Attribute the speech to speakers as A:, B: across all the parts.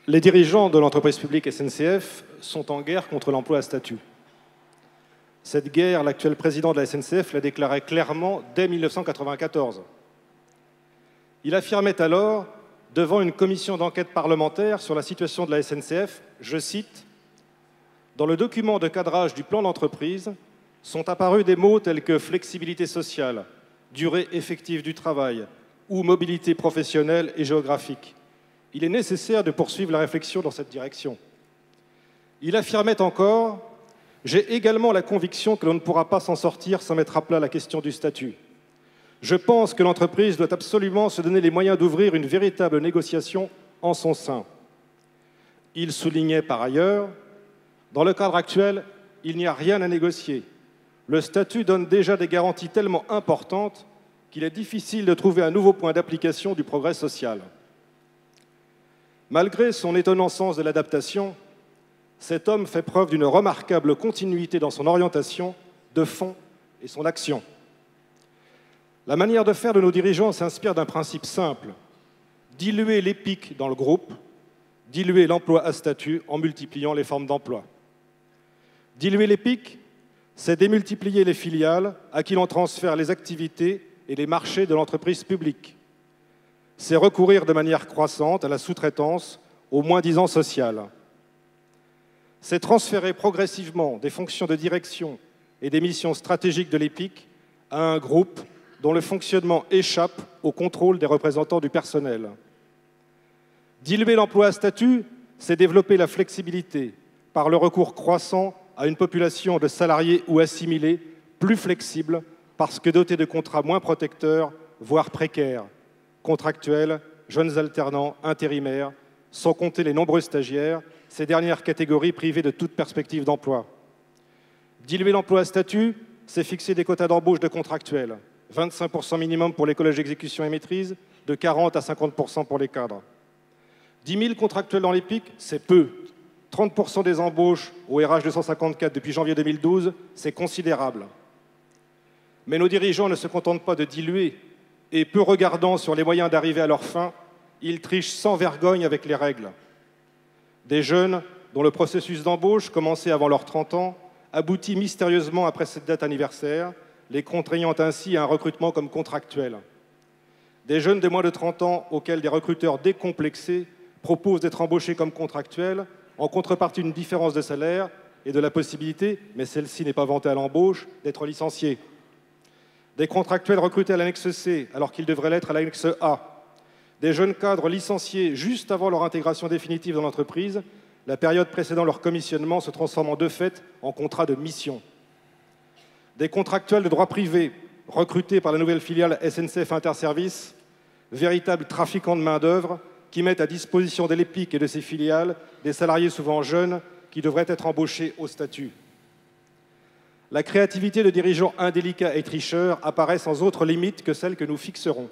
A: Les dirigeants de l'entreprise publique SNCF sont en guerre contre l'emploi à statut. Cette guerre, l'actuel président de la SNCF l'a déclarée clairement dès 1994. Il affirmait alors, devant une commission d'enquête parlementaire sur la situation de la SNCF, je cite, « Dans le document de cadrage du plan d'entreprise sont apparus des mots tels que flexibilité sociale, durée effective du travail ou mobilité professionnelle et géographique. Il est nécessaire de poursuivre la réflexion dans cette direction. » Il affirmait encore « J'ai également la conviction que l'on ne pourra pas s'en sortir sans mettre à plat la question du statut. Je pense que l'entreprise doit absolument se donner les moyens d'ouvrir une véritable négociation en son sein. » Il soulignait par ailleurs « Dans le cadre actuel, il n'y a rien à négocier. Le statut donne déjà des garanties tellement importantes qu'il est difficile de trouver un nouveau point d'application du progrès social. » Malgré son étonnant sens de l'adaptation, cet homme fait preuve d'une remarquable continuité dans son orientation de fond et son action. La manière de faire de nos dirigeants s'inspire d'un principe simple, diluer les pics dans le groupe, diluer l'emploi à statut en multipliant les formes d'emploi. Diluer les pics, c'est démultiplier les filiales à qui l'on transfère les activités et les marchés de l'entreprise publique. C'est recourir de manière croissante à la sous-traitance, au moins-disant social. C'est transférer progressivement des fonctions de direction et des missions stratégiques de l'EPIC à un groupe dont le fonctionnement échappe au contrôle des représentants du personnel. Diluer l'emploi à statut, c'est développer la flexibilité par le recours croissant à une population de salariés ou assimilés plus flexible parce que dotés de contrats moins protecteurs, voire précaires, contractuels, jeunes alternants, intérimaires, sans compter les nombreux stagiaires, ces dernières catégories privées de toute perspective d'emploi. Diluer l'emploi à statut, c'est fixer des quotas d'embauche de contractuels, 25% minimum pour les collèges d'exécution et maîtrise, de 40 à 50% pour les cadres. 10 000 contractuels dans l'EPIC, c'est peu. 30% des embauches au RH 254 depuis janvier 2012, c'est considérable. Mais nos dirigeants ne se contentent pas de diluer, et peu regardant sur les moyens d'arriver à leur fin, ils trichent sans vergogne avec les règles. Des jeunes dont le processus d'embauche, commencé avant leurs 30 ans, aboutit mystérieusement après cette date anniversaire, les contraignant ainsi à un recrutement comme contractuel. Des jeunes de moins de 30 ans auxquels des recruteurs décomplexés proposent d'être embauchés comme contractuels en contrepartie d'une différence de salaire et de la possibilité, mais celle-ci n'est pas vantée à l'embauche, d'être licenciés. Des contractuels recrutés à l'annexe C alors qu'ils devraient l'être à l'annexe A. Des jeunes cadres licenciés juste avant leur intégration définitive dans l'entreprise, la période précédant leur commissionnement se transformant de fait en contrat de mission. Des contractuels de droit privé recrutés par la nouvelle filiale SNCF Interservices, véritables trafiquants de main-d'œuvre qui mettent à disposition de l'EPIC et de ses filiales des salariés souvent jeunes qui devraient être embauchés au statut. La créativité de dirigeants indélicats et tricheurs apparaît sans autre limite que celle que nous fixerons.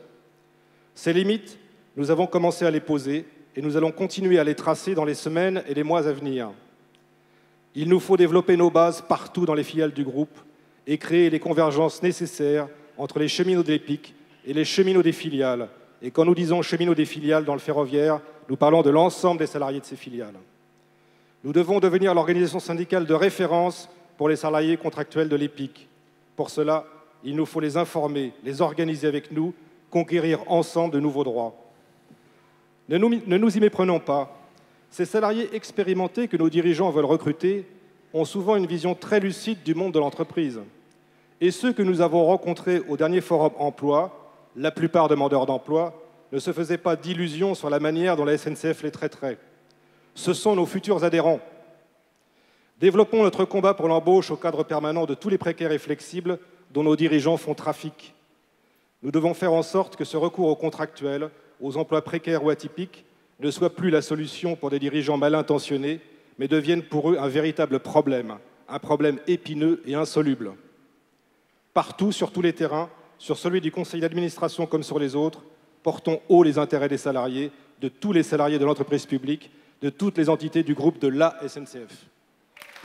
A: Ces limites, nous avons commencé à les poser et nous allons continuer à les tracer dans les semaines et les mois à venir. Il nous faut développer nos bases partout dans les filiales du groupe et créer les convergences nécessaires entre les cheminots de l'EPIC et les cheminots des filiales. Et quand nous disons cheminots des filiales dans le ferroviaire, nous parlons de l'ensemble des salariés de ces filiales. Nous devons devenir l'organisation syndicale de référence pour les salariés contractuels de l'EPIC. Pour cela, il nous faut les informer, les organiser avec nous, conquérir ensemble de nouveaux droits. Ne nous y méprenons pas. Ces salariés expérimentés que nos dirigeants veulent recruter ont souvent une vision très lucide du monde de l'entreprise. Et ceux que nous avons rencontrés au dernier forum emploi, la plupart demandeurs d'emploi, ne se faisaient pas d'illusions sur la manière dont la SNCF les traiterait. Ce sont nos futurs adhérents. Développons notre combat pour l'embauche au cadre permanent de tous les précaires et flexibles dont nos dirigeants font trafic. Nous devons faire en sorte que ce recours aux contractuels, aux emplois précaires ou atypiques, ne soit plus la solution pour des dirigeants mal intentionnés, mais devienne pour eux un véritable problème, un problème épineux et insoluble. Partout, sur tous les terrains, sur celui du conseil d'administration comme sur les autres, portons haut les intérêts des salariés, de tous les salariés de l'entreprise publique, de toutes les entités du groupe de la SNCF.